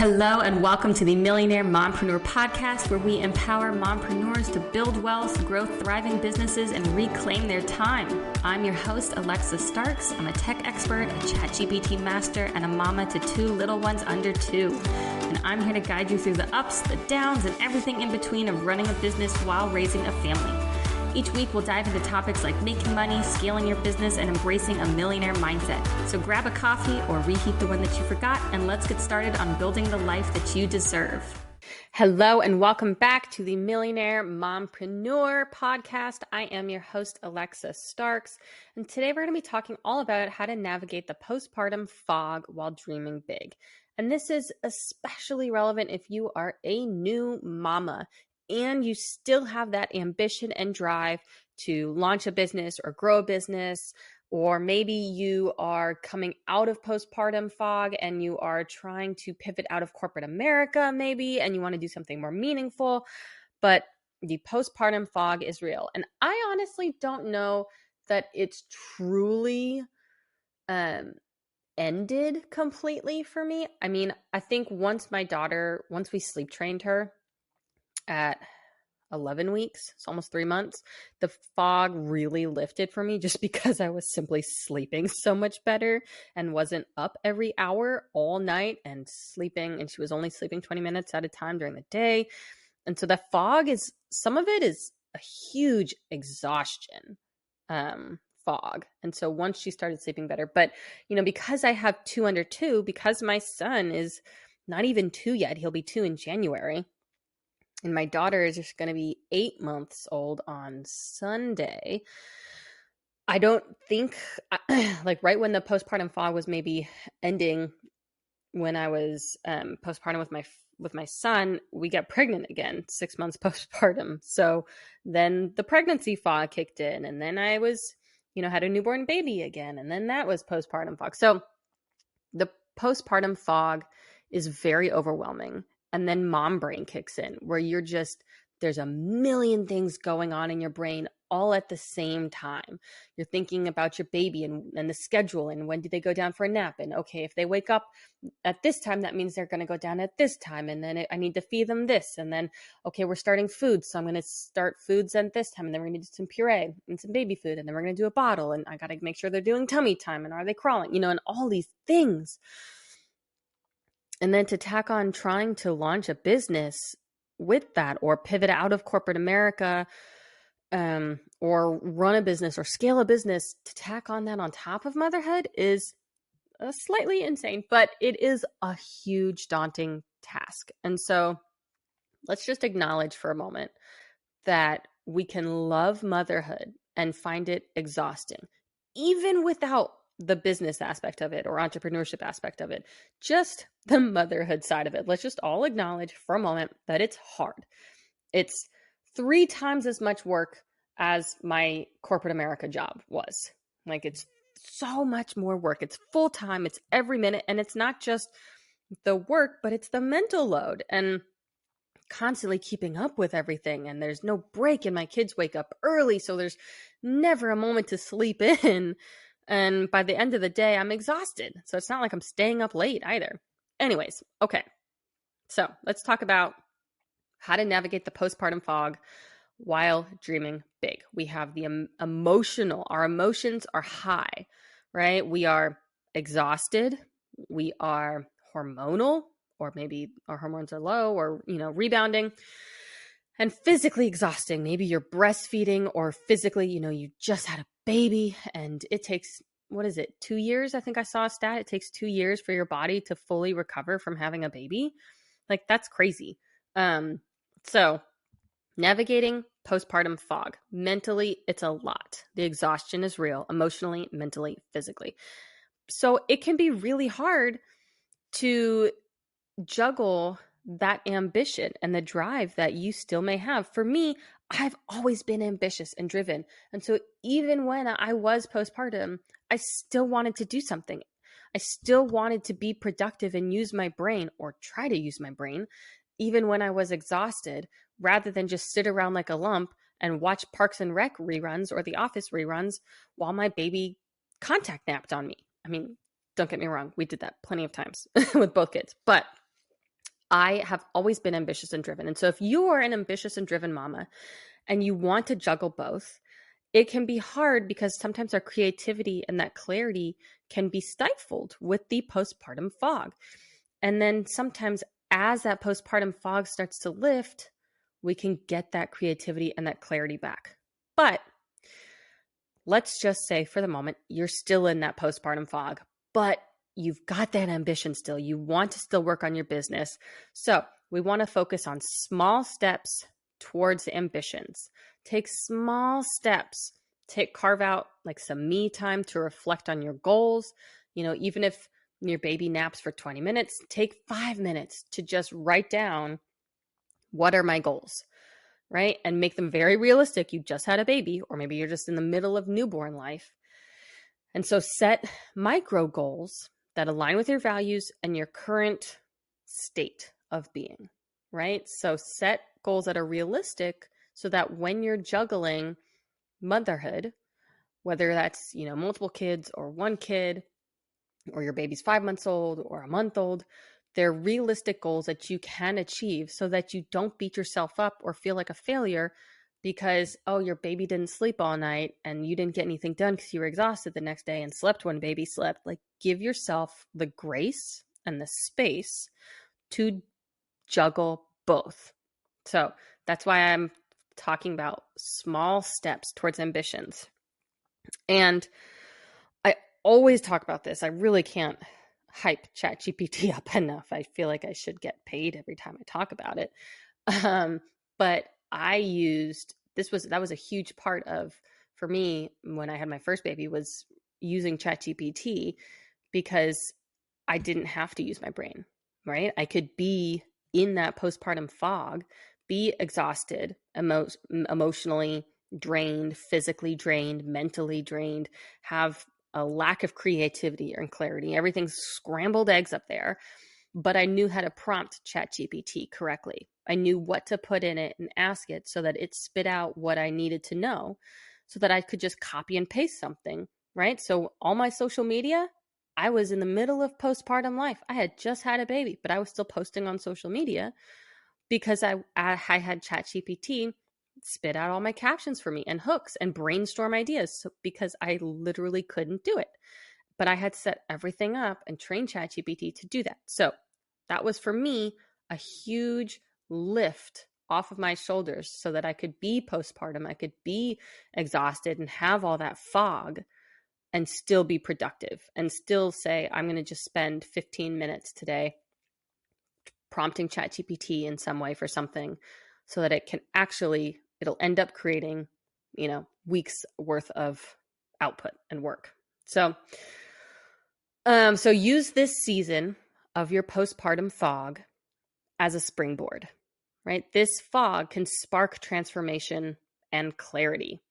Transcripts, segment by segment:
Hello and welcome to the Millionaire Mompreneur podcast, where we empower mompreneurs to build wealth, grow thriving businesses, and reclaim their time. I'm your host, Alexa Starks. I'm a tech expert, a ChatGPT master, and a mama to two little ones under 2. And I'm here to guide you through the ups, the downs, and everything in between of running a business while raising a family. Each week, we'll dive into topics like making money, scaling your business, and embracing a millionaire mindset. So grab a coffee or reheat the one that you forgot, and let's get started on building the life that you deserve. Hello, and welcome back to the Millionaire Mompreneur podcast. I am your host, Alexa Starks, and today we're going to be talking all about how to navigate the postpartum fog while dreaming big. And this is especially relevant if you are a new mama and you still have that ambition and drive to launch a business or grow a business, or maybe you are coming out of postpartum fog and you are trying to pivot out of corporate America maybe, and you want to do something more meaningful, but the postpartum fog is real. And I honestly don't know that it's truly ended completely for me. I mean, I think once we sleep trained her, at 11 weeks, it's almost 3 months, the fog really lifted for me just because I was simply sleeping so much better and wasn't up every hour all night and sleeping. And she was only sleeping 20 minutes at a time during the day. And so the fog some of it is a huge exhaustion fog. And so once she started sleeping better, but because I have 2 under 2, because my son is not even 2 yet, he'll be 2 in January. And my daughter is just going to be 8 months old on Sunday. I don't think, right when the postpartum fog was maybe ending, when I was postpartum with my son, we got pregnant again 6 months postpartum. So then the pregnancy fog kicked in, and then I was, had a newborn baby again, and then that was postpartum fog. So the postpartum fog is very overwhelming. And then mom brain kicks in, where there's a million things going on in your brain all at the same time. You're thinking about your baby and the schedule, and when do they go down for a nap? And okay, if they wake up at this time, that means they're going to go down at this time. And then I need to feed them this. And then, okay, we're starting foods. So I'm going to start foods at this time. And then we're going to do some puree and some baby food. And then we're going to do a bottle. And I got to make sure they're doing tummy time. And are they crawling? And all these things. And then to tack on trying to launch a business with that, or pivot out of corporate America, or run a business or scale a business, to tack on that on top of motherhood is slightly insane, but it is a huge daunting task. And so let's just acknowledge for a moment that we can love motherhood and find it exhausting, even without the business aspect of it or entrepreneurship aspect of it, just the motherhood side of it. Let's just all acknowledge for a moment that it's hard. It's 3 times as much work as my corporate America job was. It's so much more work. It's full time. It's every minute. And it's not just the work, but it's the mental load and constantly keeping up with everything. And there's no break, and my kids wake up early, so there's never a moment to sleep in. And by the end of the day, I'm exhausted. So it's not like I'm staying up late either. Anyways, okay. So let's talk about how to navigate the postpartum fog while dreaming big. We have the our emotions are high, right? We are exhausted. We are hormonal, or maybe our hormones are low, or, rebounding. And physically exhausting. Maybe you're breastfeeding, or physically, you just had a baby and it takes, 2 years? I think I saw a stat. It takes 2 years for your body to fully recover from having a baby. That's crazy. So navigating postpartum fog. Mentally, it's a lot. The exhaustion is real, emotionally, mentally, physically. So it can be really hard to juggle that ambition and the drive that you still may have. For me, I've always been ambitious and driven. And so even when I was postpartum, I still wanted to do something. I still wanted to be productive and use my brain, or try to use my brain, even when I was exhausted, rather than just sit around like a lump and watch Parks and Rec reruns or The Office reruns while my baby contact napped on me. I mean, don't get me wrong. We did that plenty of times with both kids, but I have always been ambitious and driven. And so if you are an ambitious and driven mama and you want to juggle both, it can be hard because sometimes our creativity and that clarity can be stifled with the postpartum fog. And then sometimes as that postpartum fog starts to lift, we can get that creativity and that clarity back. But let's just say for the moment, you're still in that postpartum fog, but you've got that ambition still. You want to still work on your business. So we want to focus on small steps towards ambitions. Take small steps. Carve out like some me time to reflect on your goals. Even if your baby naps for 20 minutes, take 5 minutes to just write down, what are my goals, right? And make them very realistic. You just had a baby, or maybe you're just in the middle of newborn life. And so set micro goals that align with your values and your current state of being, right? So set goals that are realistic so that when you're juggling motherhood, whether that's, multiple kids or one kid, or your baby's 5 months old or a month old, they're realistic goals that you can achieve so that you don't beat yourself up or feel like a failure because, your baby didn't sleep all night and you didn't get anything done because you were exhausted the next day and slept when baby slept. Like, give yourself the grace and the space to juggle both. So that's why I'm talking about small steps towards ambitions. And I always talk about this. I really can't hype ChatGPT up enough. I feel like I should get paid every time I talk about it. But that was a huge part of, for me, when I had my first baby, was using ChatGPT because I didn't have to use my brain, right? I could be in that postpartum fog, be exhausted, emotionally drained, physically drained, mentally drained, have a lack of creativity and clarity. Everything's scrambled eggs up there. But I knew how to prompt ChatGPT correctly. I knew what to put in it and ask it so that it spit out what I needed to know so that I could just copy and paste something, right? So all my social media, I was in the middle of postpartum life. I had just had a baby, but I was still posting on social media because I had ChatGPT spit out all my captions for me and hooks and brainstorm ideas because I literally couldn't do it. But I had set everything up and trained ChatGPT to do that. So that was, for me, a huge lift off of my shoulders so that I could be postpartum, I could be exhausted and have all that fog and still be productive and still say, I'm going to just spend 15 minutes today prompting ChatGPT in some way for something so that it'll end up creating, weeks worth of output and work. So use this season of your postpartum fog as a springboard, right? This fog can spark transformation and clarity,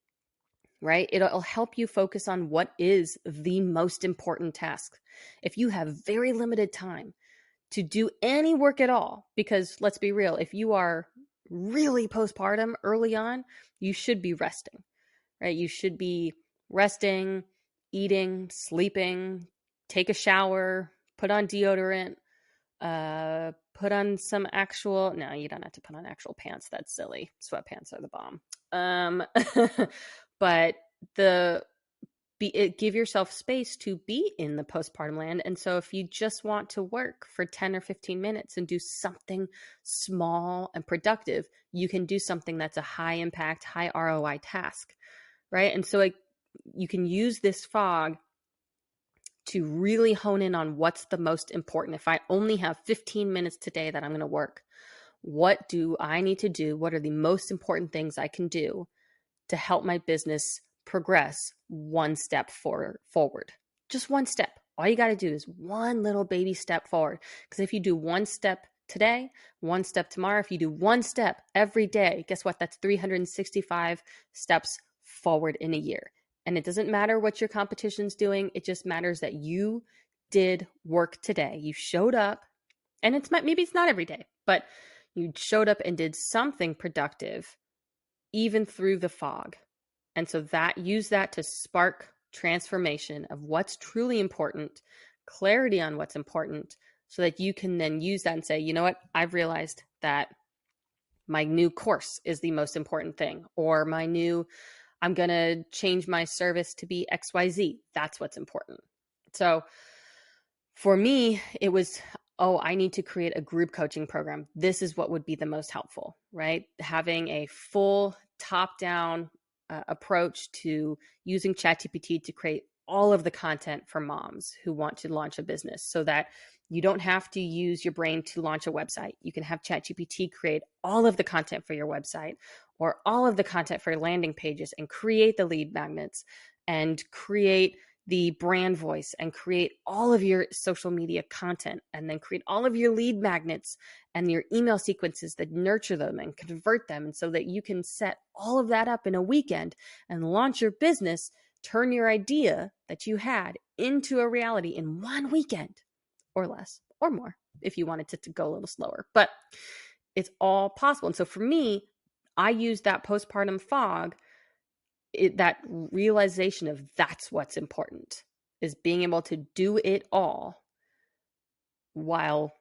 right? It'll help you focus on what is the most important task. If you have very limited time to do any work at all, because let's be real, if you are really postpartum early on, you should be resting, right? You should be resting, eating, sleeping, take a shower, put on deodorant, put on some no, you don't have to put on actual pants. That's silly. Sweatpants are the bomb. But give yourself space to be in the postpartum land. And so if you just want to work for 10 or 15 minutes and do something small and productive, you can do something that's a high impact, high ROI task, right? And so you can use this fog to really hone in on what's the most important. If I only have 15 minutes today that I'm going to work, what do I need to do? What are the most important things I can do to help my business progress one step forward? Just one step. All you got to do is one little baby step forward. Because if you do one step today, one step tomorrow, if you do one step every day, guess what? That's 365 steps forward in a year. And it doesn't matter what your competition's doing. It just matters that you did work today. You showed up, and maybe it's not every day, but you showed up and did something productive even through the fog. And so use that to spark transformation of what's truly important, clarity on what's important, so that you can then use that and say, you know what, I've realized that my new course is the most important thing, or I'm going to change my service to be XYZ. That's what's important. So for me, it was, I need to create a group coaching program. This is what would be the most helpful, right? Having a full top-down approach to using ChatGPT to create all of the content for moms who want to launch a business, so that you don't have to use your brain to launch a website. You can have ChatGPT create all of the content for your website, or all of the content for your landing pages, and create the lead magnets, and create the brand voice, and create all of your social media content, and then create all of your lead magnets and your email sequences that nurture them and convert them. And so that you can set all of that up in a weekend and launch your business, turn your idea that you had into a reality in one weekend, or less, or more, if you wanted to go a little slower. But it's all possible. And so for me, I use that postpartum fog, that realization of that's what's important, is being able to do it all while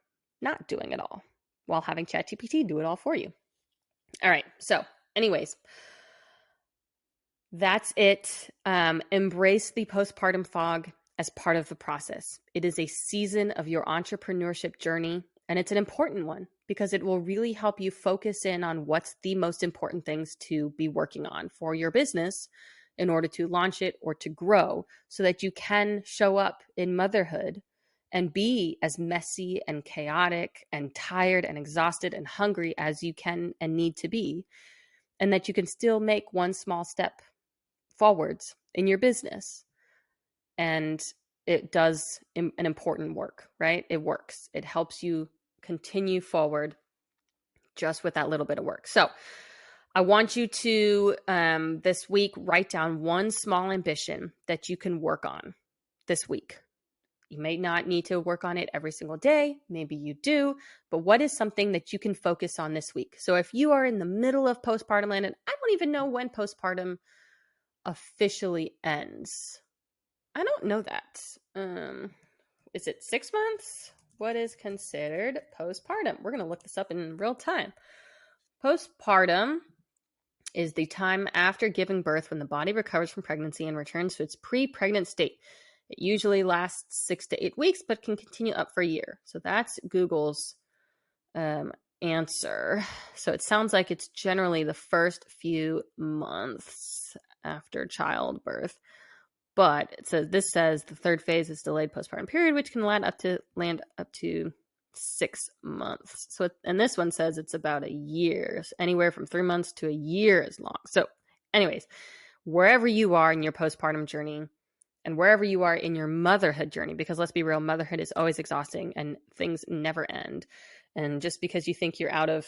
not doing it all, while having ChatGPT do it all for you. All right. So anyways, that's it. Embrace the postpartum fog as part of the process. It is a season of your entrepreneurship journey, and it's an important one because it will really help you focus in on what's the most important things to be working on for your business in order to launch it or to grow, so that you can show up in motherhood and be as messy and chaotic and tired and exhausted and hungry as you can and need to be, and that you can still make one small step forwards in your business. And it does an important work, right? It works. It helps you continue forward just with that little bit of work. So I want you to, this week, write down one small ambition that you can work on this week. You may not need to work on it every single day. Maybe you do, but what is something that you can focus on this week? So if you are in the middle of postpartum land, and I don't even know when postpartum officially ends. I don't know that. Is it 6 months? What is considered postpartum? We're going to look this up in real time. Postpartum is the time after giving birth, when the body recovers from pregnancy and returns to its pre-pregnant state. It usually lasts 6 to 8 weeks, but can continue up for a year. So that's Google's answer. So it sounds like it's generally the first few months after childbirth. But this says the third phase is delayed postpartum period, which can land up to 6 months. So, and this one says it's about a year, anywhere from 3 months to a year is long. So anyways, wherever you are in your postpartum journey, and wherever you are in your motherhood journey, because let's be real, motherhood is always exhausting and things never end. And just because you think you're out of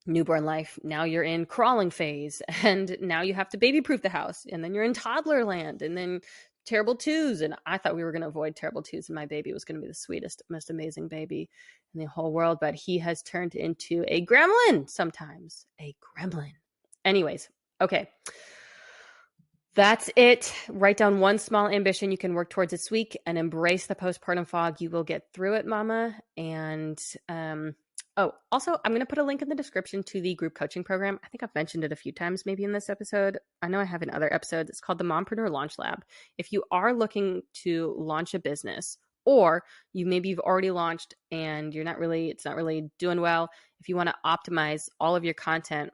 newborn life, now you're in crawling phase, and now you have to baby proof the house, and then you're in toddler land, and then terrible twos. And I thought we were going to avoid terrible twos, and my baby was going to be the sweetest, most amazing baby in the whole world, but he has turned into a gremlin sometimes. A gremlin. Anyways, okay. That's it. Write down one small ambition you can work towards this week and embrace the postpartum fog. You will get through it, mama. And also, I'm going to put a link in the description to the group coaching program. I think I've mentioned it a few times, maybe in this episode. I know I have in other episodes. It's called the Mompreneur Launch Lab. If you are looking to launch a business, or you've already launched and it's not really doing well, if you want to optimize all of your content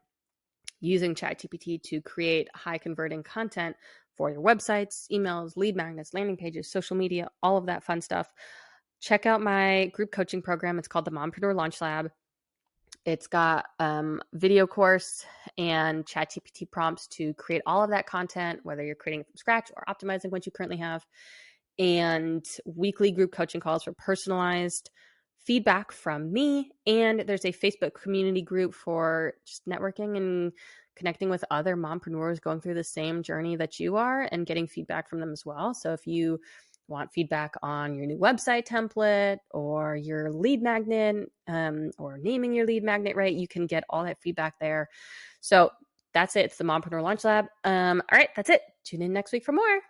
using ChatGPT to create high converting content for your websites, emails, lead magnets, landing pages, social media, all of that fun stuff, check out my group coaching program. It's called the Mompreneur Launch Lab. It's got video course and ChatGPT prompts to create all of that content, whether you're creating it from scratch or optimizing what you currently have, and weekly group coaching calls for personalized feedback from me. And there's a Facebook community group for just networking and connecting with other mompreneurs going through the same journey that you are and getting feedback from them as well. So if you want feedback on your new website template or your lead magnet, or naming your lead magnet right, you can get all that feedback there. So that's it. It's the Mompreneur Launch Lab. All right, that's it. Tune in next week for more.